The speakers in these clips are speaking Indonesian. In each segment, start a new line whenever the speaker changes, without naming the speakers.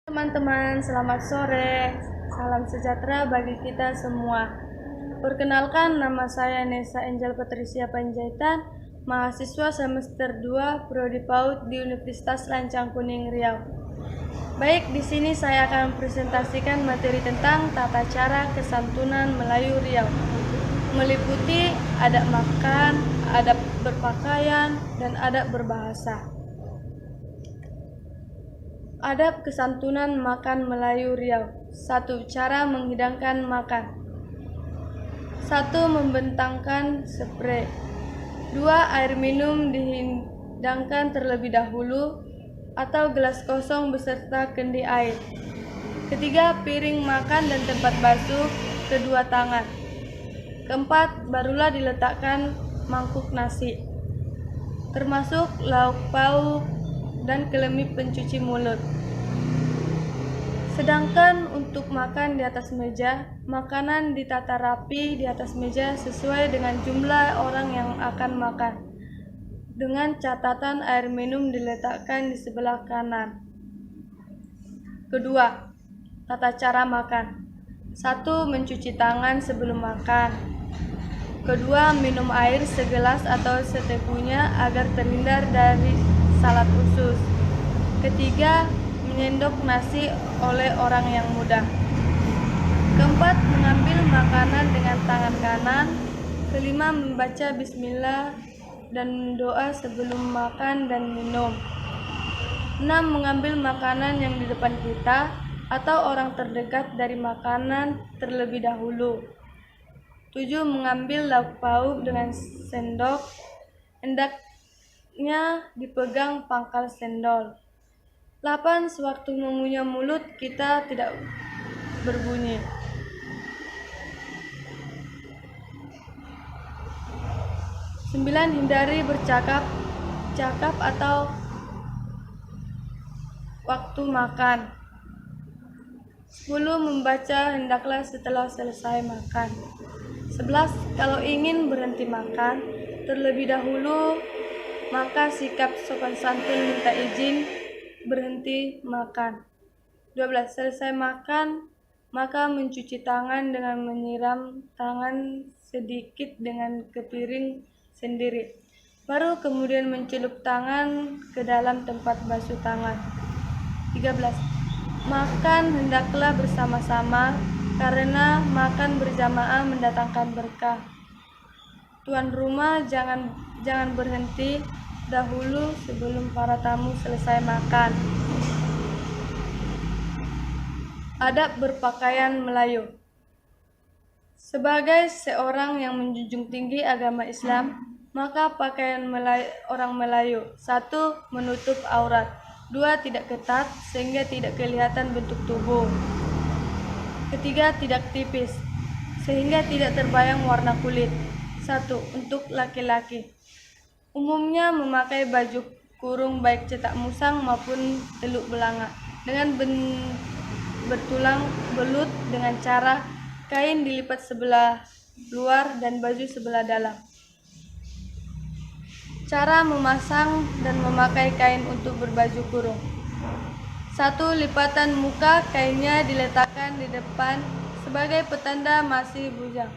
Teman-teman, selamat sore. Salam sejahtera bagi kita semua. Perkenalkan, nama saya Nesa Angel Patricia Panjaitan, mahasiswa semester 2 Prodi PAUD di Universitas Lancang Kuning Riau. Baik, di sini saya akan presentasikan materi tentang tata cara kesantunan Melayu Riau, meliputi adab makan, adab berpakaian, dan adab berbahasa. Adab kesantunan makan Melayu Riau. 1. Cara menghidangkan makan. 1. Membentangkan spray. 2. Air minum dihidangkan terlebih dahulu atau gelas kosong beserta kendi air. 3. Piring makan dan tempat basuh kedua tangan. 4. Barulah diletakkan mangkuk nasi, termasuk lauk pauk dan kelemip pencuci mulut. Sedangkan untuk makan di atas meja, makanan ditata rapi di atas meja sesuai dengan jumlah orang yang akan makan, dengan catatan air minum diletakkan di sebelah kanan. Kedua, tata cara makan. 1. Mencuci tangan sebelum makan. Kedua, minum air segelas atau seteguhnya agar terhindar dari salat usus. Ketiga, menyendok nasi oleh orang yang muda. Keempat, mengambil makanan dengan tangan kanan. Kelima, membaca bismillah dan doa sebelum makan dan minum. 6. Mengambil makanan yang di depan kita atau orang terdekat dari makanan terlebih dahulu. 7. Mengambil lauk pauk dengan sendok, hendaknya dipegang pangkal sendok. 8. Sewaktu mengunyah mulut kita tidak berbunyi. 9. Hindari bercakap atau waktu makan. 10. Membaca hendaklah setelah selesai makan. 11. Kalau ingin berhenti makan terlebih dahulu, maka sikap sopan santun minta izin berhenti makan. 12. Selesai makan, maka mencuci tangan dengan menyiram tangan sedikit dengan ke piring sendiri. Baru kemudian mencelup tangan ke dalam tempat basuh tangan. 13. Makan hendaklah bersama-sama, karena makan berjamaah mendatangkan berkah. Tuan rumah jangan berhenti dahulu sebelum para tamu selesai makan. Adab berpakaian Melayu. Sebagai seorang yang menjunjung tinggi agama Islam, maka pakaian orang Melayu: 1. Menutup aurat. 2. Tidak ketat sehingga tidak kelihatan bentuk tubuh. 3. Tidak tipis sehingga tidak terbayang warna kulit. 1. Untuk laki-laki, umumnya memakai baju kurung baik cetak musang maupun teluk belanga dengan bertulang belut dengan cara kain dilipat sebelah luar dan baju sebelah dalam. Cara memasang dan memakai kain untuk berbaju kurung. 1. Lipatan muka kainnya diletakkan di depan sebagai petanda masih bujang.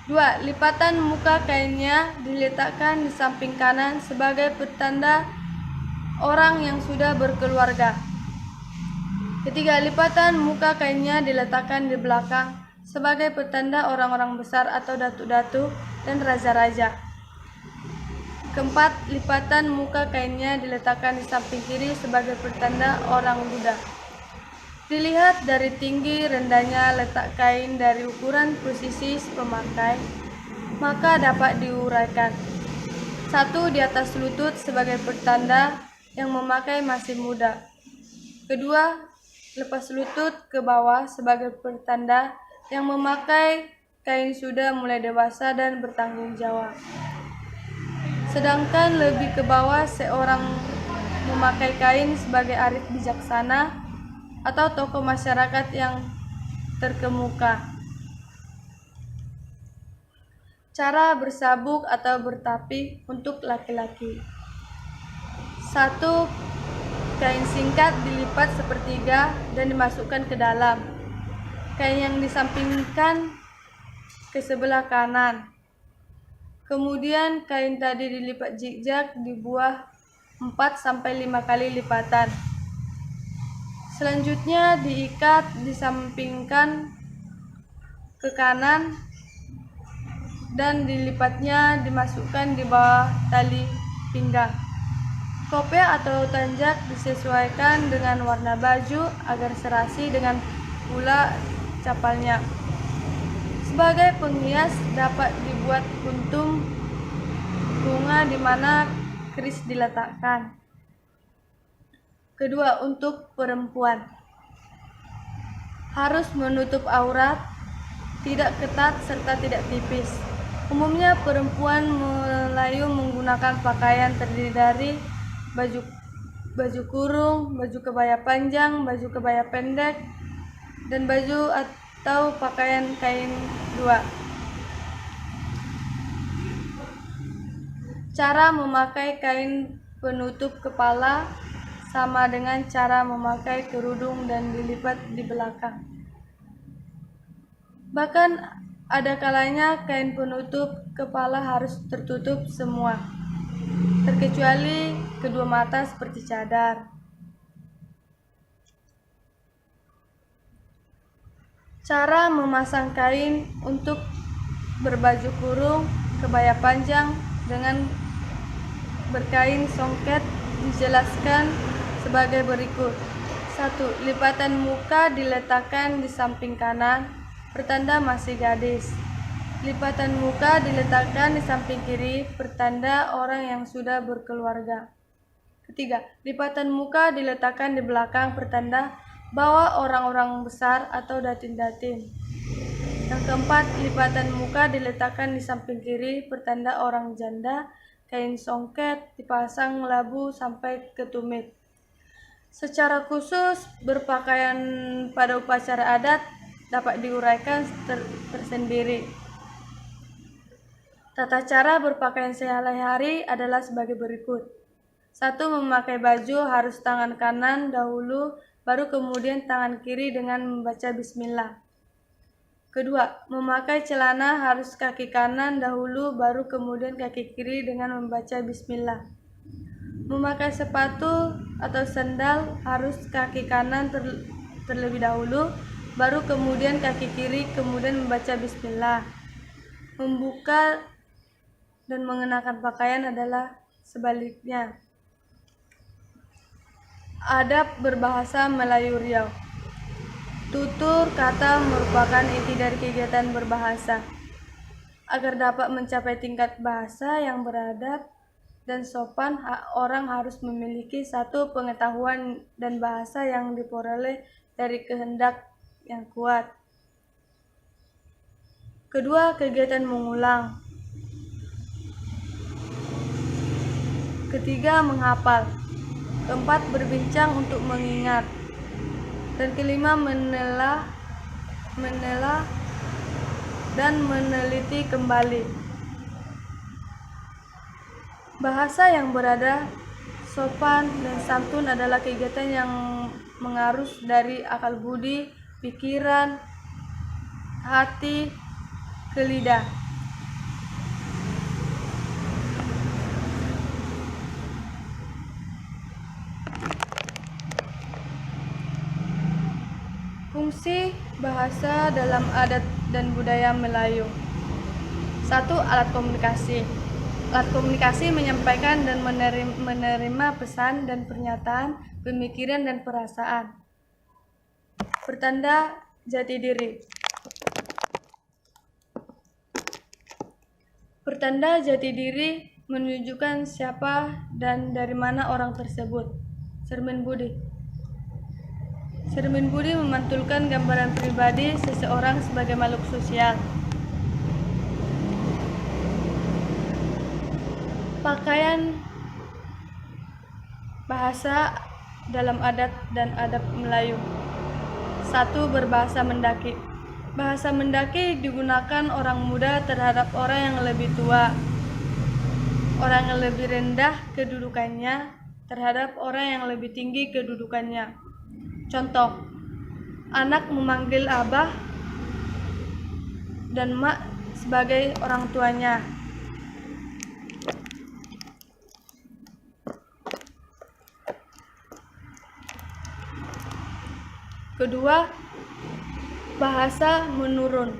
2. Lipatan muka kainnya diletakkan di samping kanan sebagai petanda orang yang sudah berkeluarga. 3. Lipatan muka kainnya diletakkan di belakang sebagai petanda orang-orang besar atau datuk-datuk dan raja-raja. 4. Lipatan muka kainnya diletakkan di samping kiri sebagai petanda orang muda. Dilihat dari tinggi rendahnya letak kain dari ukuran posisi pemakai, maka dapat diuraikan. 1. Di atas lutut sebagai pertanda yang memakai masih muda. 2. Lepas lutut ke bawah sebagai pertanda yang memakai kain sudah mulai dewasa dan bertanggung jawab. Sedangkan lebih ke bawah seorang memakai kain sebagai arif bijaksana atau tokoh masyarakat yang terkemuka. Cara bersabuk atau bertapi untuk laki-laki. 1. Kain singkat dilipat sepertiga dan dimasukkan ke dalam. Kain yang disampingkan ke sebelah kanan. Kemudian kain tadi dilipat zigzag dibuah 4-5 kali lipatan. Selanjutnya diikat disampingkan ke kanan dan dilipatnya dimasukkan di bawah tali pinggang. Kopiah atau tanjak disesuaikan dengan warna baju agar serasi dengan pula capalnya. Sebagai penghias dapat dibuat kuntum bunga di mana keris diletakkan. Kedua, untuk perempuan harus menutup aurat, tidak ketat serta tidak tipis. Umumnya perempuan Melayu menggunakan pakaian terdiri dari baju kurung, baju kebaya panjang, baju kebaya pendek, dan baju atau pakaian kain luar. Cara memakai kain penutup kepala sama dengan cara memakai kerudung dan dilipat di belakang. Bahkan ada kalanya kain penutup kepala harus tertutup semua, terkecuali kedua mata seperti cadar. Cara memasang kain untuk berbaju kurung, kebaya panjang dengan berkain songket dijelaskan sebagai berikut. 1. Lipatan muka diletakkan di samping kanan, pertanda masih gadis. Lipatan muka diletakkan di samping kiri, pertanda orang yang sudah berkeluarga. Ketiga, lipatan muka diletakkan di belakang, pertanda bahwa orang-orang besar atau datin-datin. Yang keempat, lipatan muka diletakkan di samping kiri, pertanda orang janda. Kain songket dipasang labu sampai ke tumit. Secara khusus, berpakaian pada upacara adat dapat diuraikan tersendiri. Tata cara berpakaian sehari-hari adalah sebagai berikut. 1. Memakai baju harus tangan kanan dahulu, baru kemudian tangan kiri dengan membaca bismillah. Kedua, memakai celana harus kaki kanan dahulu, baru kemudian kaki kiri dengan membaca bismillah. Memakai sepatu atau sandal harus kaki kanan terlebih dahulu, baru kemudian kaki kiri, kemudian membaca bismillah. Membuka dan mengenakan pakaian adalah sebaliknya. Adab berbahasa Melayu Riau. Tutur kata merupakan inti dari kegiatan berbahasa. Agar dapat mencapai tingkat bahasa yang beradab dan sopan, orang harus memiliki satu pengetahuan dan bahasa yang diperoleh dari kehendak yang kuat. Kedua, kegiatan mengulang. Ketiga, menghafal. Keempat, berbincang untuk mengingat. Dan kelima, menelaah dan meneliti kembali. Bahasa yang berada, sopan, dan santun adalah kegiatan yang mengarus dari akal budi, pikiran, hati, ke lidah. Fungsi bahasa dalam adat dan budaya Melayu. 1. Alat komunikasi. Alat komunikasi menyampaikan dan menerima pesan dan pernyataan, pemikiran dan perasaan. Pertanda jati diri. Pertanda jati diri menunjukkan siapa dan dari mana orang tersebut. Cermin budi. Cermin budi memantulkan gambaran pribadi seseorang sebagai makhluk sosial. Pakaian bahasa dalam adat dan adab Melayu. 1. Berbahasa Mendaki. Bahasa Mendaki digunakan orang muda terhadap orang yang lebih tua, orang yang lebih rendah kedudukannya, terhadap orang yang lebih tinggi kedudukannya. Contoh, anak memanggil abah dan mak sebagai orang tuanya. Kedua, bahasa menurun.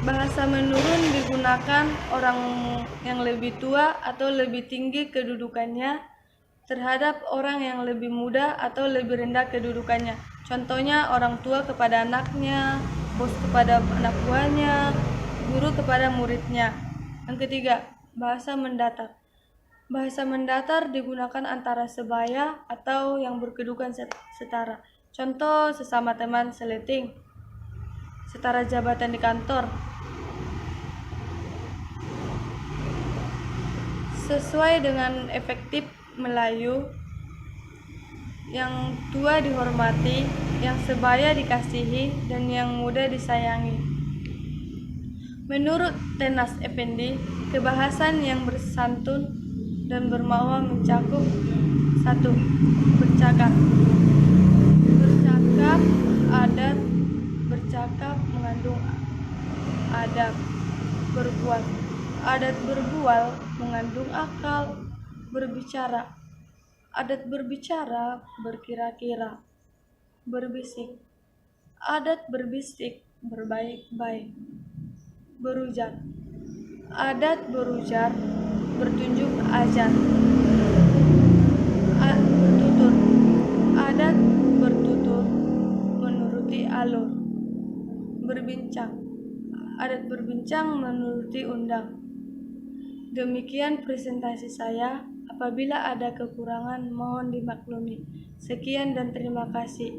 Bahasa menurun digunakan orang yang lebih tua atau lebih tinggi kedudukannya terhadap orang yang lebih muda atau lebih rendah kedudukannya. Contohnya orang tua kepada anaknya, bos kepada anak buahnya, guru kepada muridnya. Yang ketiga, bahasa mendatar. Bahasa mendatar digunakan antara sebaya atau yang berkedudukan setara. Contoh sesama teman seleting, setara jabatan di kantor. Sesuai dengan efektif Melayu, yang tua dihormati, yang sebaya dikasihi, dan yang muda disayangi. Menurut Tenas Effendi, kebahasan yang bersantun dan bermakna mencakup 1. Bercakap. Bercakap adat, bercakap mengandung adab. Berbual. Adat berbual mengandung akal. Berbicara. Adat berbicara berkira-kira. Berbisik. Adat berbisik berbaik-baik. Berujar. Adat berujar bertunjuk azan. Bertutur. Adat bertutur menuruti alur. Berbincang. Adat berbincang menuruti undang. Demikian presentasi saya. Apabila ada kekurangan mohon dimaklumi. Sekian dan terima kasih.